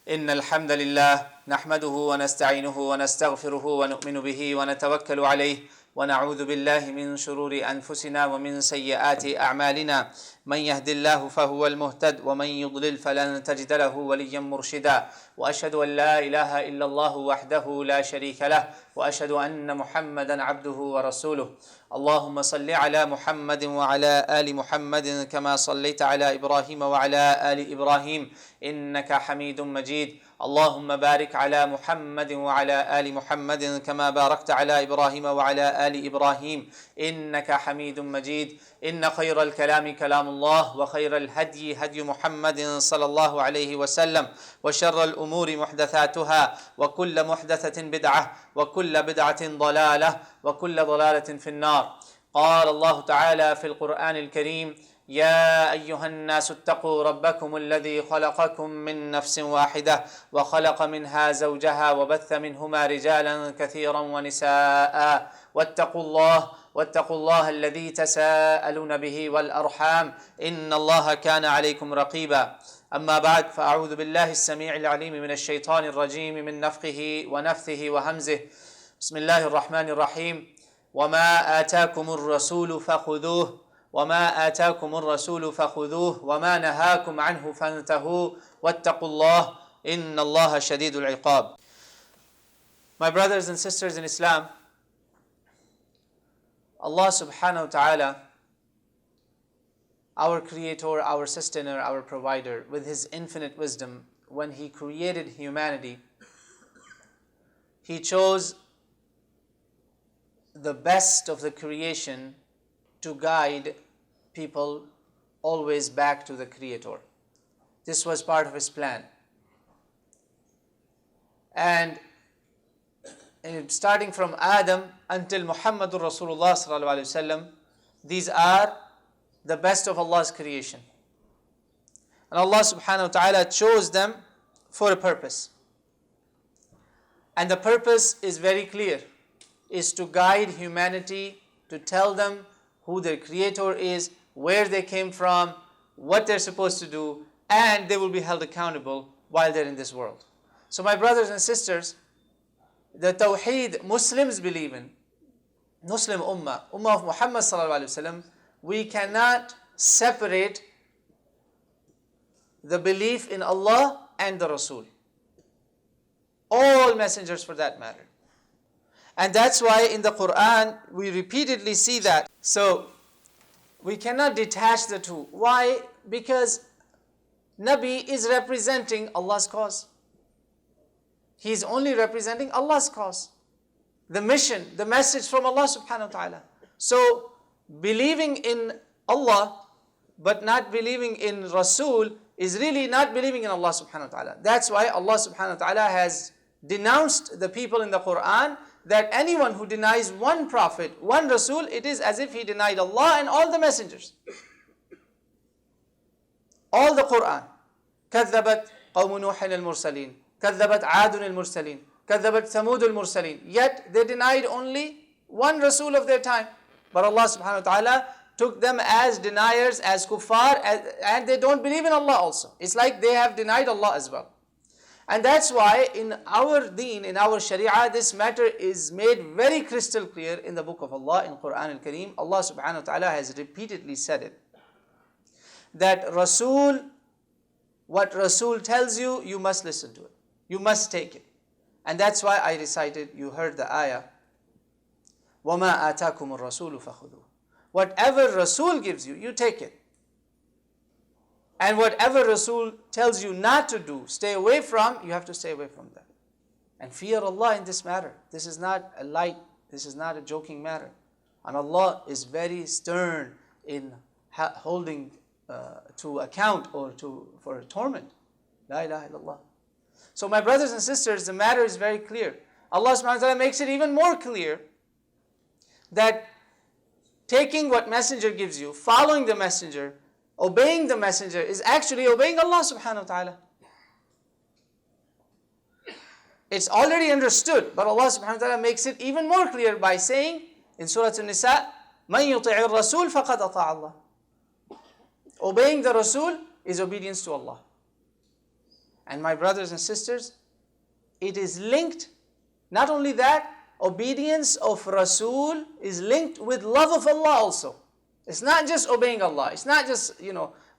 إن الحمد لله نحمده ونستعينه ونستغفره ونؤمن به ونتوكل عليه ونعوذ بالله من شرور أنفسنا ومن سيئات أعمالنا من يهد الله فهو المهتد ومن يضلل فلن تجد له وليا مرشدا وأشهد أن لا إله إلا الله وحده لا شريك له وأشهد أن محمدا عبده ورسوله اللهم صل على محمد وعلى آل محمد كما صليت على إبراهيم وعلى آل إبراهيم إنك حميد مجيد اللهم بارك على محمد وعلى آل محمد كما باركت على إبراهيم وعلى آل إبراهيم إنك حميد مجيد إن خير الكلام كلام الله وخير الهدي هدي محمد صلى الله عليه وسلم وشر الأمور محدثاتها وكل محدثة بدعة وكل بدعة ضلالة وكل ضلالة في النار. قال الله تعالى في القرآن الكريم: يا أيها الناس اتقوا ربكم الذي خلقكم من نفس واحدة وخلق منها زوجها وبث منهما رجالا كثيرا ونساء واتقوا الله الذي تساءلون به والأرحام إن الله كان عليكم رقيبا. أما بعد، فأعوذ بالله السميع العليم من الشيطان الرجيم من نفخه ونفثه وهمزه. بسم الله الرحمن الرحيم. وما آتاكم الرسول فخذوه وما نهاكم عنه فانتهوا واتقوا الله إن الله شديد العقاب. My brothers and sisters in Islam, Allah subhanahu wa ta'ala, our creator, our sustainer, our provider, with His infinite wisdom, when He created humanity, He chose the best of the creation to guide people always back to the Creator. This was part of His plan. And starting from Adam until Muhammadur Rasulullah sallallahu alaihi wasallam, these are the best of Allah's creation. And Allah subhanahu wa ta'ala chose them for a purpose. And the purpose is very clear, is to guide humanity, to tell them who their Creator is, where they came from, what they're supposed to do, and they will be held accountable while they're in this world. So my brothers and sisters, the Tawheed Muslims believe in, Muslim Ummah of Muhammad sallallahu alaihi wasallam, we cannot separate the belief in Allah and the Rasul. All messengers for that matter. And that's why in the Quran we repeatedly see that. So we cannot detach the two. Why? Because Nabi is representing Allah's cause. He is only representing Allah's cause. The mission, the message from Allah subhanahu wa ta'ala. So believing in Allah but not believing in Rasul is really not believing in Allah subhanahu wa ta'ala. That's why Allah subhanahu wa ta'ala has denounced the people in the Quran that anyone who denies one prophet, one Rasul, it is as if he denied Allah and all the messengers. All the Quran. كذبت قوم نوح المرسلين كذبت عاد المرسلين كذبت ثمود المرسلين. Yet they denied only one Rasul of their time. But Allah subhanahu wa ta'ala took them as deniers, as kuffar, and they don't believe in Allah also. It's like they have denied Allah as well. And that's why in our deen, in our sharia, this matter is made very crystal clear in the book of Allah, in Quran al-Kareem. Allah subhanahu wa ta'ala has repeatedly said it. That Rasul, what Rasul tells you, you must listen to it. You must take it. And that's why I recited, you heard the ayah, وَمَا آتَاكُمُ الرَّسُولُ فَخُذُوهُ. Whatever Rasul gives you, you take it. And whatever Rasul tells you not to do, stay away from, you have to stay away from that. And fear Allah in this matter. This is not a light, this is not a joking matter. And Allah is very stern in holding to account or for torment. La ilaha illallah. So my brothers and sisters, the matter is very clear. Allah subhanahu wa ta'ala makes it even more clear that taking what messenger gives you, following the messenger, obeying the messenger is actually obeying Allah subhanahu wa ta'ala. It's already understood, but Allah subhanahu wa ta'ala makes it even more clear by saying in Surah An-Nisa, مَنْ يُطِعِ الرَّسُولِ فَقَدْ أَطَاعَ اللَّهِ. Obeying the Rasul is obedience to Allah. And my brothers and sisters, it is linked, not only that, obedience of Rasul is linked with love of Allah also. It's not just obeying Allah. It's not just,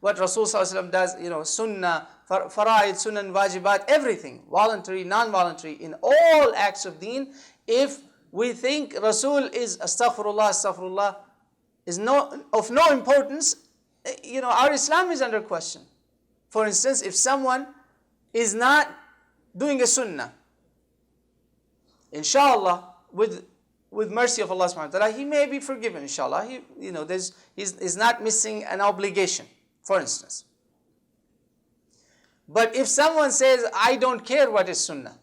what Rasul ﷺ does, sunnah, fara'id, sunnah, wajibat, everything, voluntary, non-voluntary, in all acts of deen. If we think Rasul is astaghfirullah, is of no importance, our Islam is under question. For instance, if someone is not doing a sunnah, inshallah, with mercy of Allah subhanahu wa ta'ala, he may be forgiven, inshallah. He's not missing an obligation, for instance. But if someone says, I don't care what is sunnah,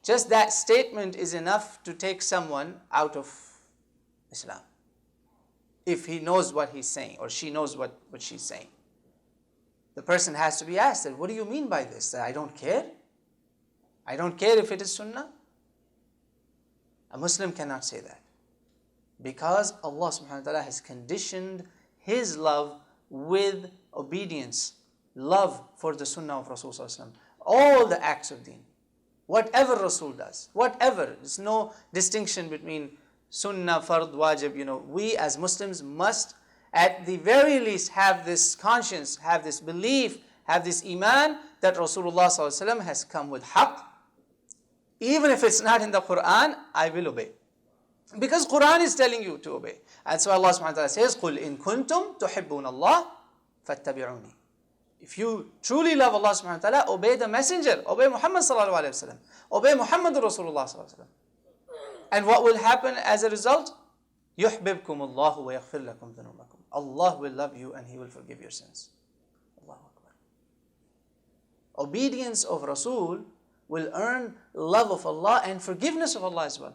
just that statement is enough to take someone out of Islam. If he knows what he's saying, or she knows what she's saying. The person has to be asked, what do you mean by this? That I don't care? I don't care if it is sunnah? A Muslim cannot say that. Because Allah subhanahu wa ta'ala has conditioned His love with obedience, love for the sunnah of Rasul sallallahu alaihi wasallam. All the acts of deen, whatever Rasul does, whatever, there's no distinction between sunnah, fard, wajib. We as Muslims must at the very least have this conscience, have this belief, have this iman that Rasulullah sallallahu alaihi wasallam has come with haqq. Even if it's not in the Quran, I will obey. Because Quran is telling you to obey. And so Allah subhanahu wa ta'ala says, قُلْ إِن كُنْتُمْ تُحِبُّونَ اللَّهِ فَاتَّبِعُونِي. If you truly love Allah subhanahu wa ta'ala, obey the messenger, obey Muhammad sallallahu alaihi wasallam, obey Muhammad Rasulullah sallallahu alaihi wasallam. And what will happen as a result? يُحْبِبْكُمُ اللَّهُ وَيَغْفِرْ لَكُمْ ذُنُوبَكُمْ. Allah will love you and He will forgive your sins. Allahu Akbar. Obedience of Rasul will earn love of Allah and forgiveness of Allah as well.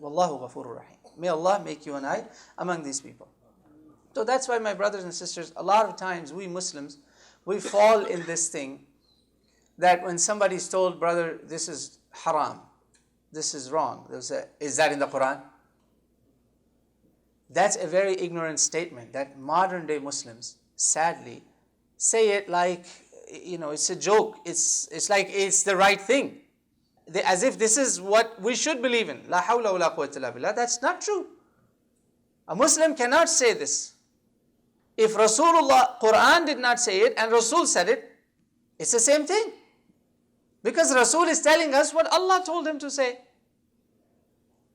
Wallahu ghafurur rahim. May Allah make you and I among these people. So that's why, my brothers and sisters, a lot of times we Muslims, we fall in this thing that when somebody is told, brother, this is haram, this is wrong, is that in the Quran? That's a very ignorant statement that modern day Muslims, sadly, say it like, it's a joke. It's like it's the right thing. As if this is what we should believe in. La hawla wa la quwwata illa billah. That's not true. A Muslim cannot say this. If Rasulullah, Quran did not say it and Rasul said it, it's the same thing. Because Rasul is telling us what Allah told him to say.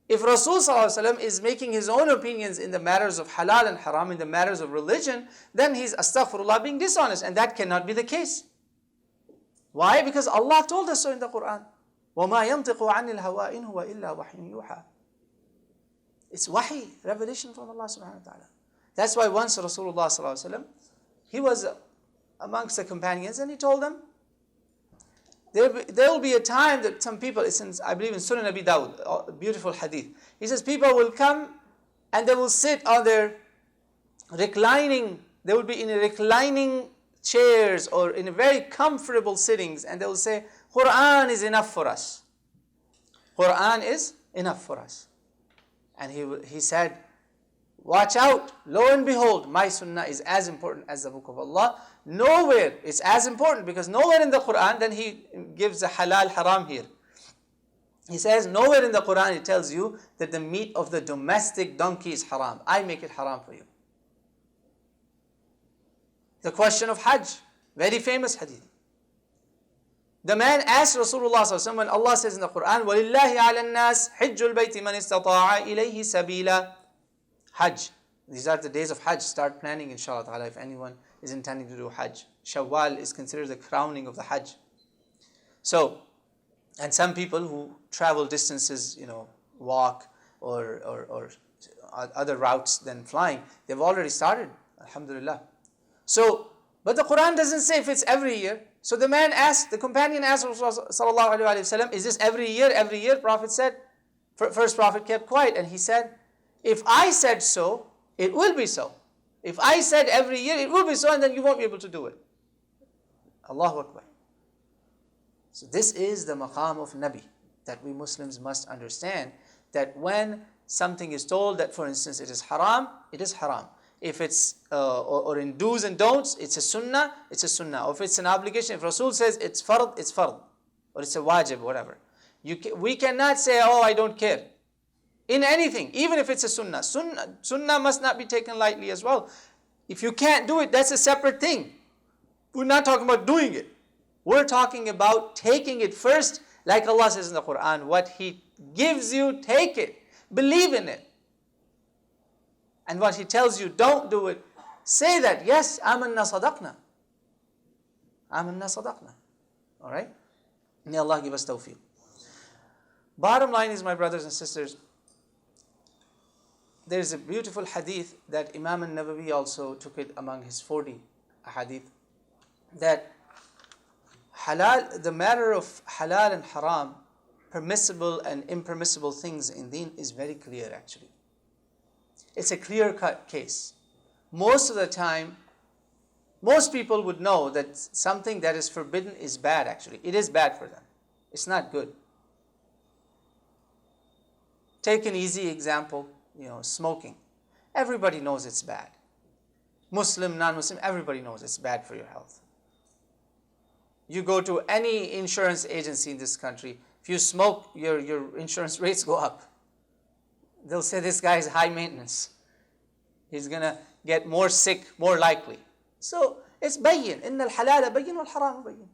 If Rasul ﷺ is making his own opinions in the matters of halal and haram, in the matters of religion, then he's astaghfirullah being dishonest, and that cannot be the case. Why? Because Allah told us so in the Quran. وَمَا يَنْطِقُ عَنِ الْهَوَىٰ إِنْ هُوَ إِلَّا وَحْيٌ يُوحَىٰ. It's wahi, revelation from Allah subhanahu wa ta'ala. That's why once Rasulullah ﷺ, he was amongst the companions and he told them, there will be a time that some people, I believe in Sunan Abi Dawud, a beautiful hadith. He says people will come and they will sit on their reclining, they will be in reclining chairs or in very comfortable sittings, and they will say, Quran is enough for us. Quran is enough for us. And he said, watch out, lo and behold, my sunnah is as important as the book of Allah. Nowhere, it's as important, because nowhere in the Quran, then he gives the halal haram here. He says, nowhere in the Quran it tells you that the meat of the domestic donkey is haram. I make it haram for you. The question of Hajj, very famous hadith. The man asked Rasulullah sallallahu alaihi wasallam, when Allah says in the Quran, وَلِلَّهِ عَلَى النَّاسِ حِجُّ الْبَيْتِ مَنِ اسْتَطَاعَ إِلَيْهِ سَبِيلًا. Hajj. These are the days of Hajj. Start planning, inshallah ta'ala, if anyone is intending to do Hajj. Shawwal is considered the crowning of the Hajj. So, and some people who travel distances, walk or other routes than flying, they've already started, Alhamdulillah. So, but the Quran doesn't say if it's every year. So the companion asked Rasulullah sallallahu alaihi wasallam, is this every year? Every year? Prophet said, first Prophet kept quiet and he said, if I said so, it will be so. If I said every year, it will be so, and then you won't be able to do it. Allahu Akbar. So this is the maqam of Nabi, that we Muslims must understand, that when something is told that, for instance, it is haram, it is haram. If it's, or in do's and don'ts, it's a sunnah, it's a sunnah. Or if it's an obligation, if Rasul says it's fard, it's fard. Or it's a wajib, whatever. We cannot say, oh, I don't care. In anything, even if it's a sunnah. Sunnah must not be taken lightly as well. If you can't do it, that's a separate thing. We're not talking about doing it. We're talking about taking it first, like Allah says in the Quran, what He gives you, take it. Believe in it. And what He tells you, don't do it. Say that, yes, amanna sadaqna. Amanna sadaqna. Alright? May Allah give us tawfiq. Bottom line is, my brothers and sisters, there is a beautiful hadith that Imam al-Nawawi also took it among his 40 hadith, that halal, the matter of halal and haram, permissible and impermissible things in deen is very clear actually. It's a clear-cut case. Most of the time, most people would know that something that is forbidden is bad actually. It is bad for them. It's not good. Take an easy example, smoking. Everybody knows it's bad. Muslim, non-Muslim, everybody knows it's bad for your health. You go to any insurance agency in this country, if you smoke, your insurance rates go up. They'll say this guy is high maintenance. He's going to get more sick, more likely. So it's bayyin. Inna al-halala bayyin wal-haram bayyin.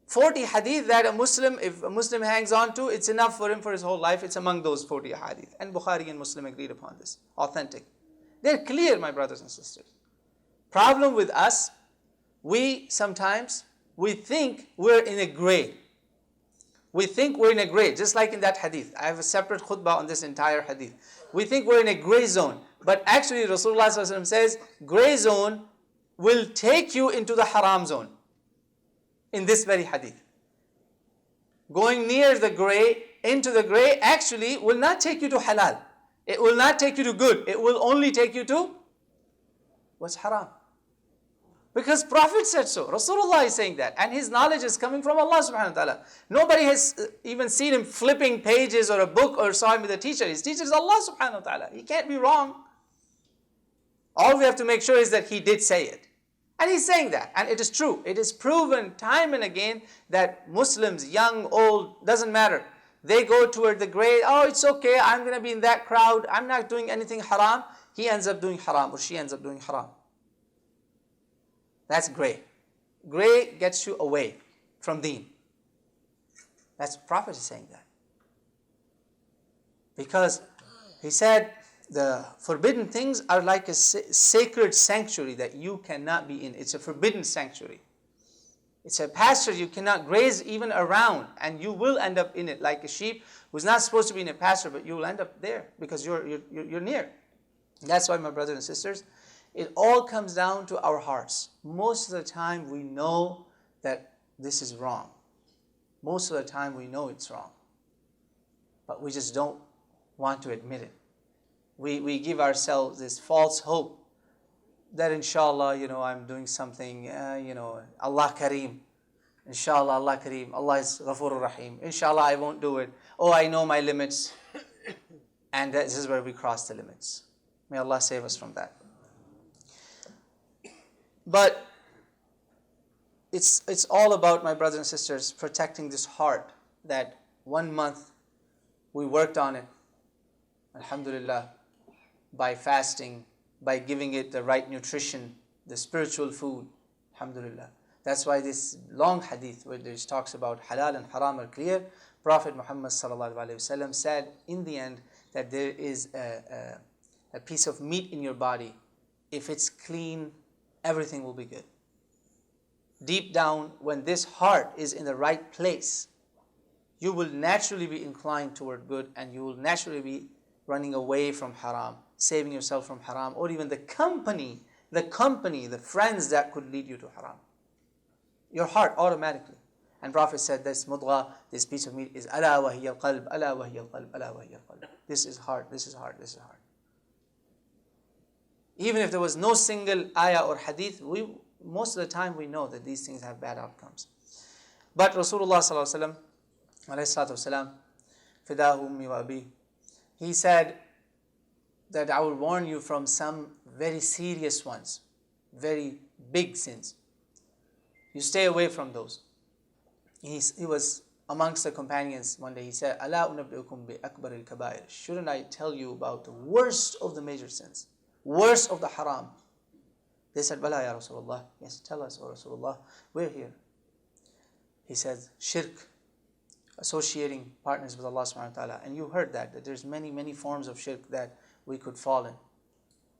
40 hadith that if a Muslim hangs on to, it's enough for him for his whole life. It's among those 40 hadith. And Bukhari and Muslim agreed upon this. Authentic. They're clear, my brothers and sisters. Problem with us, we think we're in a gray. We think we're in a gray, just like in that hadith. I have a separate khutbah on this entire hadith. We think we're in a gray zone. But actually Rasulullah ﷺ says, gray zone will take you into the haram zone. In this very hadith. Going near the gray, into the gray, actually will not take you to halal. It will not take you to good. It will only take you to what's haram. Because Prophet said so. Rasulullah is saying that. And his knowledge is coming from Allah subhanahu wa ta'ala. Nobody has even seen him flipping pages or a book or saw him with a teacher. His teacher is Allah subhanahu wa ta'ala. He can't be wrong. All we have to make sure is that he did say it. And he's saying that. And it is true. It is proven time and again that Muslims, young, old, doesn't matter. They go toward the gray. Oh, it's okay. I'm going to be in that crowd. I'm not doing anything haram. He ends up doing haram or she ends up doing haram. That's gray. Gray gets you away from deen. That's Prophet is saying that. Because he said the forbidden things are like a sacred sanctuary that you cannot be in. It's a forbidden sanctuary. It's a pasture you cannot graze even around, and you will end up in it like a sheep who's not supposed to be in a pasture, but you will end up there because you're near. That's why, my brothers and sisters, it all comes down to our hearts. Most of the time we know that this is wrong. Most of the time we know it's wrong. But we just don't want to admit it. We give ourselves this false hope that inshallah, I'm doing something, Allah Kareem. Inshallah, Allah Kareem. Allah is Ghafurur Rahim. Inshallah, I won't do it. Oh, I know my limits. And this is where we cross the limits. May Allah save us from that. But it's all about, my brothers and sisters, protecting this heart that 1 month we worked on it. Alhamdulillah. By fasting, by giving it the right nutrition, the spiritual food. Alhamdulillah. That's why this long hadith where it talks about halal and haram are clear. Prophet Muhammad sallallahu alaihi wasallam said in the end that there is a piece of meat in your body. If it's clean, everything will be good. Deep down, when this heart is in the right place, you will naturally be inclined toward good, and you will naturally be running away from haram, saving yourself from haram, or even the company, the friends that could lead you to haram. Your heart automatically. And Prophet said this mudgha, this piece of meat is ala wa hiya al-qalb, ala wa hiya al-qalb, ala wa hiya al-qalb. This is heart, this is heart, this is heart. Even if there was no single ayah or hadith, most of the time we know that these things have bad outcomes. But Rasulullah sallallahu alaihi wasallam, alayhi salatu wasalam, fidahu ummi wa abi, he said that I will warn you from some very serious ones, very big sins. You stay away from those. He was amongst the companions one day. He said, "Ala unabbiukum bi akbar al-kabair." Shouldn't I tell you about the worst of the major sins, worst of the haram? They said, "Bala ya Rasulullah." Yes, tell us, O Rasulullah. We're here. He said, shirk, associating partners with Allah subhanahu wa ta'ala. And you heard that there's many forms of shirk that we could fall in.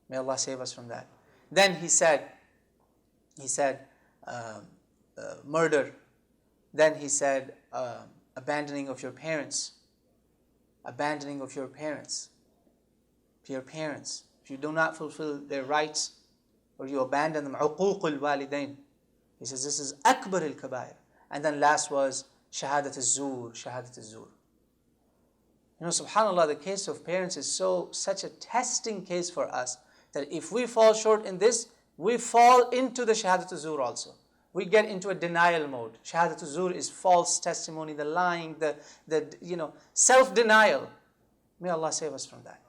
May Allah save us from that. Then he said, murder. Then he said, abandoning of your parents. Abandoning of your parents. If you do not fulfill their rights, or you abandon them, uququl walidain. He says this is akbar al-kabair. And then last was shahadat al-zur. You know, subhanAllah, the case of parents is such a testing case for us, that if we fall short in this, we fall into the shahadat al-zur also. We get into a denial mode. Shahadat al-zur is false testimony, the lying, the self-denial. May Allah save us from that.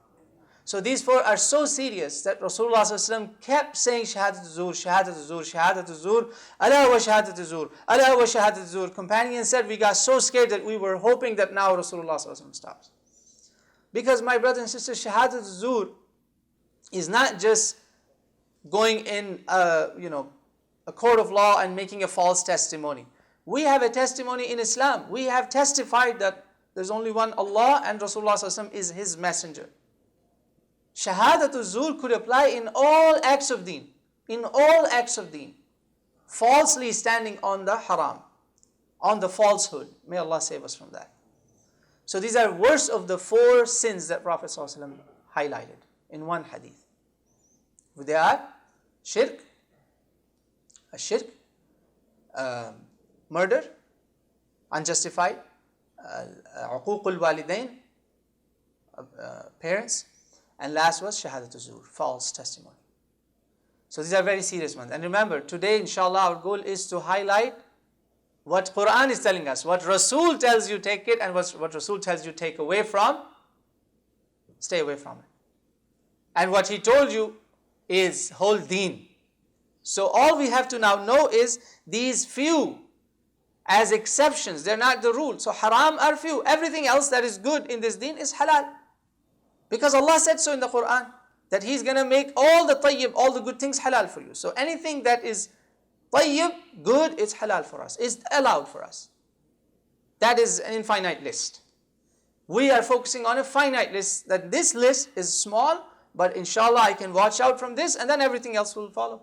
So these four are so serious that Rasulullah ﷺ kept saying shahadat al-zur, ala wa shahadat al-zur, ala wa shahadat al-zur. Companions said we got so scared that we were hoping that now Rasulullah ﷺ stops. Because my brothers and sisters, shahadat al-zur is not just going in a court of law and making a false testimony. We have a testimony in Islam. We have testified that there's only one Allah and Rasulullah ﷺ is His messenger. Shahadat al-zur could apply in all acts of deen. In all acts of deen. Falsely standing on the haram, on the falsehood. May Allah save us from that. So these are worst of the four sins that Prophet ﷺ highlighted in one hadith. They are shirk, murder, unjustified, uququl walidain, parents, and last was shahadat al-zur, false testimony. So these are very serious ones. And remember, today inshallah our goal is to highlight what Quran is telling us, what Rasul tells you take it, and what Rasul tells you take away from, stay away from it. And what he told you is whole deen. So all we have to now know is these few as exceptions, they're not the rule. So haram are few. Everything else that is good in this deen is halal. Because Allah said so in the Quran, that He's going to make all the tayyib, all the good things halal for you. So anything that is tayyib, good, it's halal for us, it's allowed for us. That is an infinite list. We are focusing on a finite list, that this list is small, but inshallah I can watch out from this and then everything else will follow.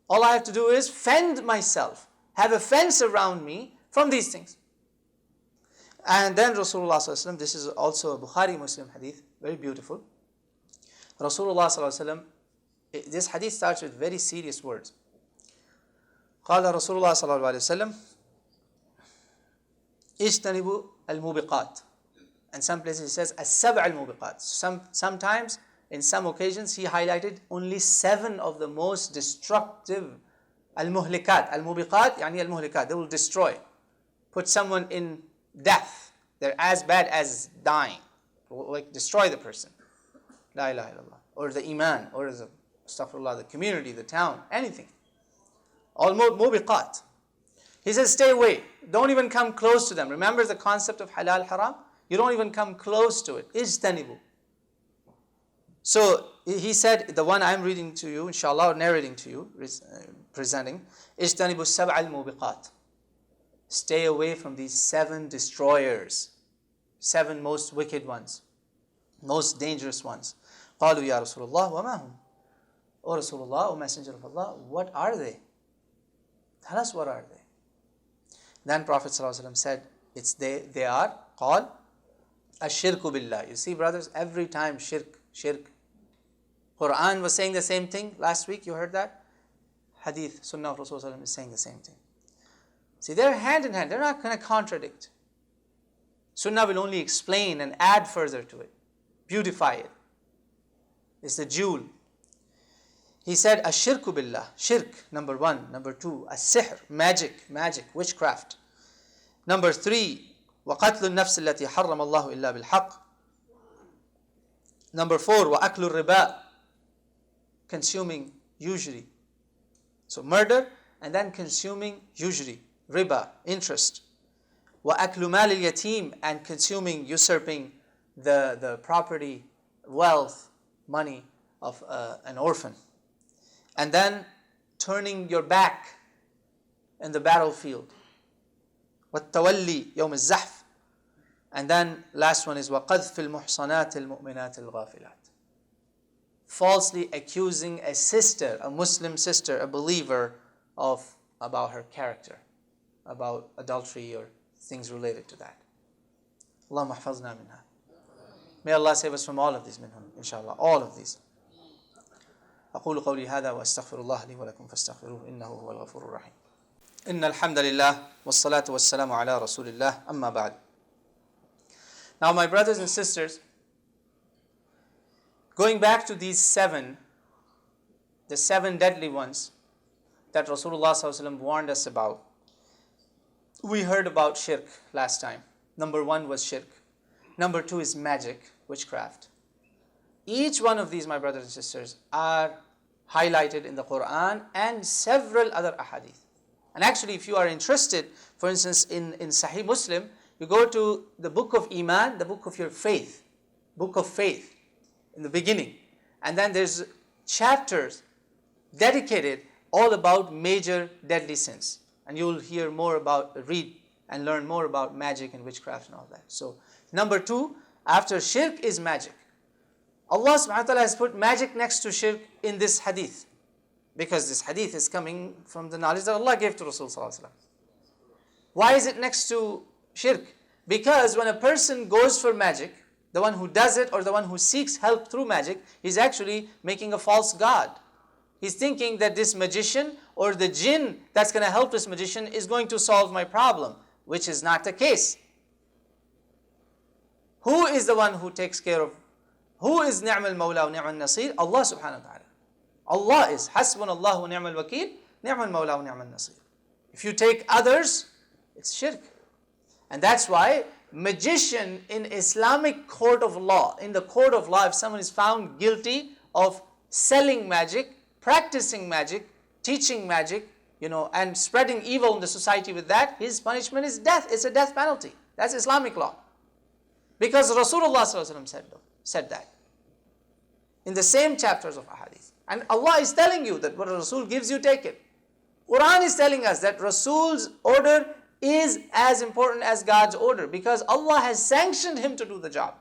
All I have to do is fend myself, have a fence around me from these things. And then Rasulullah ﷺ, this is also a Bukhari Muslim hadith, very beautiful. Rasulullah ﷺ, this hadith starts with very serious words. قال رسول الله صلى الله عليه وسلم اجتنبوا الموبقات. And some places he says السبع الموبقات. Sometimes, in some occasions, he highlighted only 7 of the most destructive المهلكات. الموبقات يعني المهلكات. They will destroy, put someone in death. They're as bad as dying. Like destroy the person. La ilaha illallah. Or the iman, or the astaghfirullah, the community, the town, anything. All mubiqat. He says stay away. Don't even come close to them. Remember the concept of halal haram? You don't even come close to it. Ijtanibu. So he said, the one I'm reading to you, inshallah, or narrating to you, presenting, Ijtanibu sab'al mubiqat. Stay away from these 7 destroyers, 7 most wicked ones, most dangerous ones. قالوا يا رسول الله وما هم. O Rasulullah, O Messenger of Allah, what are they? Tell us what are they. Then Prophet ﷺ said, they are called ashirku billah. You see, brothers, every time shirk. Quran was saying the same thing last week, you heard that? Hadith, Sunnah of Rasulullah is saying the same thing. See, they're hand in hand. They're not going to contradict. Sunnah will only explain and add further to it. Beautify it. It's the jewel. He said, ashirku billah. Shirk, number 1. Number 2, as-sihr, magic, witchcraft. Number 3, وَقَتْلُ النَّفْسِ الَّتِي حَرَّمَ اللَّهُ إِلَّا بِالْحَقِّ. Number 4, وَأَكْلُ الرِّبَا. consuming usury. So murder and then consuming usury, riba, interest. وَأَكْلُ مَالِ الْيَتِيمِ, and consuming, usurping the property, wealth, money of an orphan. And then turning your back in the battlefield. وَالتَّوَلِّي يَوْمِ الزَّحْفِ. And then last one is وَقَذْفِ الْمُحْصَنَاتِ الْمُؤْمِنَاتِ الْغَافِلَاتِ. Falsely accusing a sister, a Muslim sister, a believer, about her character, about adultery or things related to that. Allahumma hafazna minha. May Allah save us from all of these, minhum, inshallah, all of these. أقول قولي هذا وأستغفر الله لي ولكم فاستغفروه إنه هو الغفور الرحيم. إن الحمد لله والصلاة والسلام على رسول الله أما بعد. Now, my brothers and sisters, going back to these the seven deadly ones that Rasulullah ﷺ warned us about. We heard about shirk last time. Number 1 was shirk. Number 2 is magic, witchcraft. Each one of these, my brothers and sisters, are highlighted in the Quran and several other ahadith. And actually, if you are interested, for instance, in Sahih Muslim, you go to the book of Iman, the book of your faith, book of faith, in the beginning. And then there's chapters dedicated all about major deadly sins. And you will hear more read and learn more about magic and witchcraft and all that. So, number 2, after shirk is magic. Allah subhanahu wa ta'ala has put magic next to shirk in this hadith. Because this hadith is coming from the knowledge that Allah gave to Rasul sallallahu alaihi wasallam. Why is it next to shirk? Because when a person goes for magic, the one who does it or the one who seeks help through magic, he's actually making a false god. He's thinking that this magician or the jinn that's going to help this magician is going to solve my problem, which is not the case. Who is the one who takes care of, who is ni'mal mawla wa ni'mal nasir? Allah subhanahu wa ta'ala. Allah is hasbunallahu wa ni'mal wakeel, ni'mal mawla wa ni'mal nasir. If you take others, it's shirk. And that's why magician in Islamic court of law, in the court of law, if someone is found guilty of selling magic, practicing magic, teaching magic, and spreading evil in the society with that, his punishment is death. It's a death penalty. That's Islamic law. Because Rasulullah said that in the same chapters of Ahadith. And Allah is telling you that what Rasul gives you, take it. Quran is telling us that Rasul's order is as important as God's order because Allah has sanctioned him to do the job.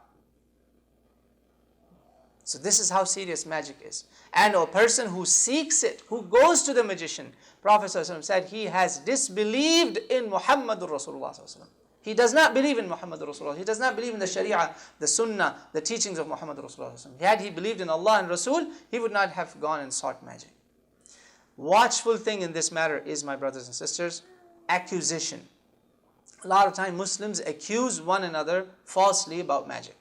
So this is how serious magic is. And a person who seeks it, who goes to the magician, Prophet ﷺ said he has disbelieved in Muhammadur Rasulullah ﷺ. He does not believe in Muhammadur Rasulullah. He does not believe in the Sharia, the Sunnah, the teachings of Muhammadur Rasulullah ﷺ. Had he believed in Allah and Rasul, he would not have gone and sought magic. Watchful thing in this matter is, my brothers and sisters, accusation. A lot of time Muslims accuse one another falsely about magic.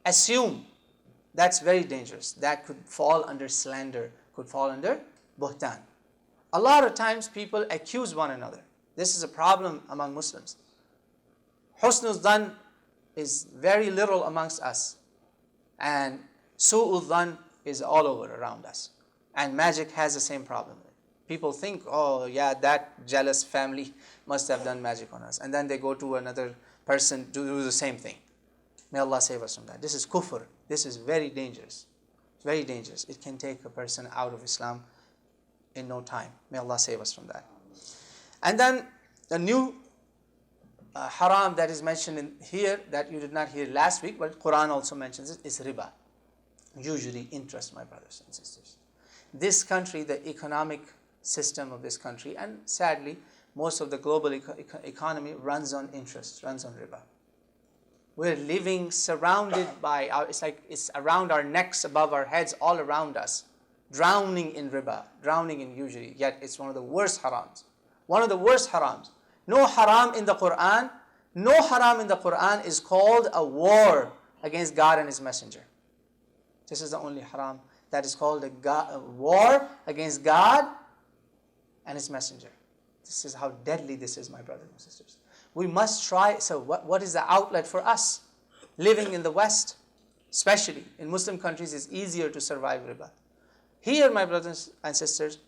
Assume. That's very dangerous. That could fall under slander, could fall under buhtan. A lot of times people accuse one another. This is a problem among Muslims. Husnul dhan is very little amongst us. And su'ul dhan is all over around us. And magic has the same problem. People think, oh yeah, that jealous family must have done magic on us. And then they go to another person to do the same thing. May Allah save us from that. This is kufr. This is very dangerous. Very dangerous. It can take a person out of Islam in no time. May Allah save us from that. And then the new haram that is mentioned in here that you did not hear last week, but Quran also mentions it, is riba. Usually interest, my brothers and sisters. This country, the economic system of this country, and sadly, most of the global economy runs on interest, runs on riba. We're living surrounded by, it's like it's around our necks, above our heads, all around us. Drowning in riba, drowning in usury. Yet it's one of the worst harams. One of the worst harams. No haram in the Quran is called a war against God and His Messenger. This is the only haram that is called a war against God and His Messenger. This is how deadly this is, my brothers and sisters. We must try. So what is the outlet for us? Living in the West, especially in Muslim countries, it's easier to survive riba. Here, my brothers and sisters,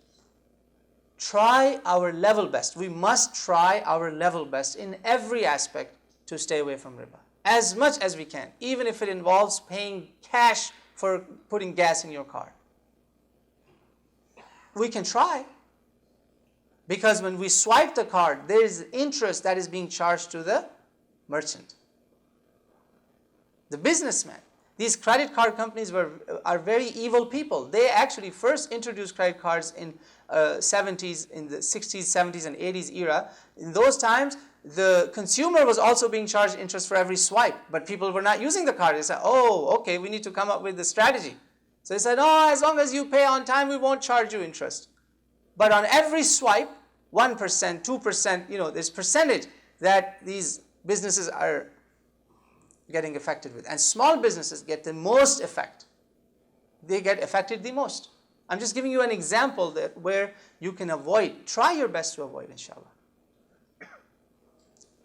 try our level best. We must try our level best in every aspect to stay away from riba, as much as we can, even if it involves paying cash for putting gas in your car. We can try, because when we swipe the card, there is interest that is being charged to the merchant, the businessman. These credit card companies are very evil people. They actually first introduced credit cards in in the 60s, 70s, and 80s era. In those times, the consumer was also being charged interest for every swipe, but people were not using the card. They said, oh, okay, we need to come up with the strategy. So they said, oh, as long as you pay on time, we won't charge you interest. But on every swipe, 1%, 2%, there's percentage that these businesses are getting affected with. And small businesses get the most effect. They get affected the most. I'm just giving you an example where you can avoid. Try your best to avoid, inshallah.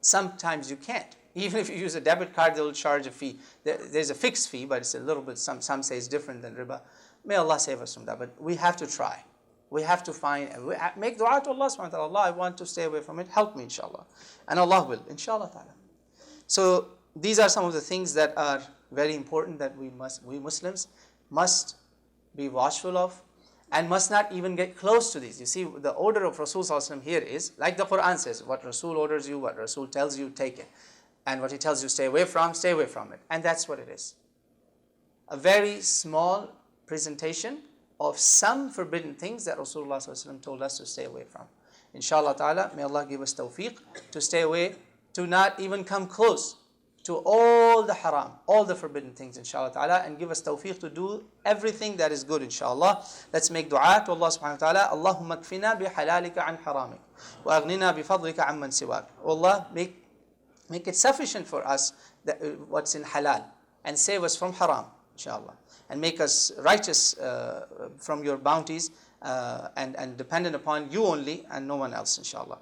Sometimes you can't. Even if you use a debit card, they will charge a fee. There's a fixed fee, but it's a little bit, some say it's different than riba. May Allah save us from that. But we have to try. We have to make dua to Allah subhanahu wa ta'ala. Allah, I want to stay away from it. Help me, inshallah. And Allah will, inshallah ta'ala. So these are some of the things that are very important that we Muslims must be watchful of, and must not even get close to these. You see, the order of Rasul sallallahu alaihi wasallam here is, like the Quran says, what Rasul orders you, what Rasul tells you, take it. And what he tells you stay away from it. And that's what it is. A very small presentation of some forbidden things that Rasulullah sallallahu alaihi wasallam told us to stay away from. Inshallah ta'ala, may Allah give us tawfiq to stay away, to not even come close to all the haram, all the forbidden things, inshallah ta'ala, and give us tawfiq to do everything that is good, inshallah. Let's make dua to Allah subhanahu wa ta'ala. Allahumma kfina bi halalika an haramik, wa aghnina bi fadlika amman siwak. Allah, make it sufficient for us what's in halal, and save us from haram, inshallah. And make us righteous from your bounties, and dependent upon you only and no one else, inshallah.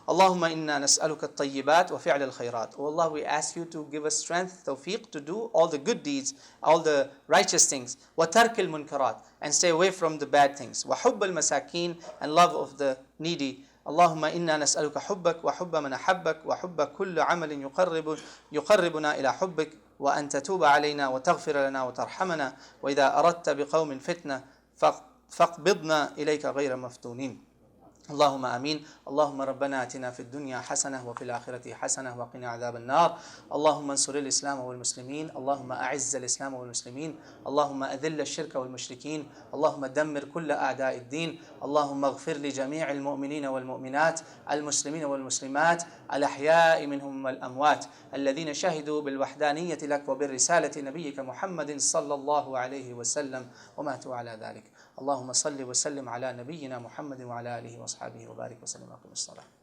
Allahumma inna nas'aluka at-tayyibat wa fi'l al-khayrat. Oh Allah, we ask you to give us strength, tawfiq, to do all the good deeds, all the righteous things. Wa tark al-munkarat, and stay away from the bad things. Wa hubb al-masakin, and love of the needy. Allahumma inna nas'aluka hubbak wa hubba man ahabbak wa hubba kulli amalin yuqarribuna ila hubbik, wa an tatuba alayna wa taghfir lana wa tarhamana, wa idha aradta biqawmin fitna faqbidna ilayka ghayra maftunin. اللهم آمين. اللهم ربنا آتنا في الدنيا حسنة وفي الآخرة حسنة وقنا عذاب النار. اللهم انصر الإسلام والمسلمين. اللهم أعز الإسلام والمسلمين. اللهم أذل الشرك والمشركين. اللهم دمر كل أعداء الدين. اللهم اغفر لجميع المؤمنين والمؤمنات، المسلمين والمسلمات، الأحياء منهم والأموات، الذين شهدوا بالوحدانية لك وبالرسالة نبيك محمد صلى الله عليه وسلم وماتوا على ذلك. اللهم صل وسلم على نبينا محمد وعلى آله وصحبه وبارك وسلم وأقم الصلاة.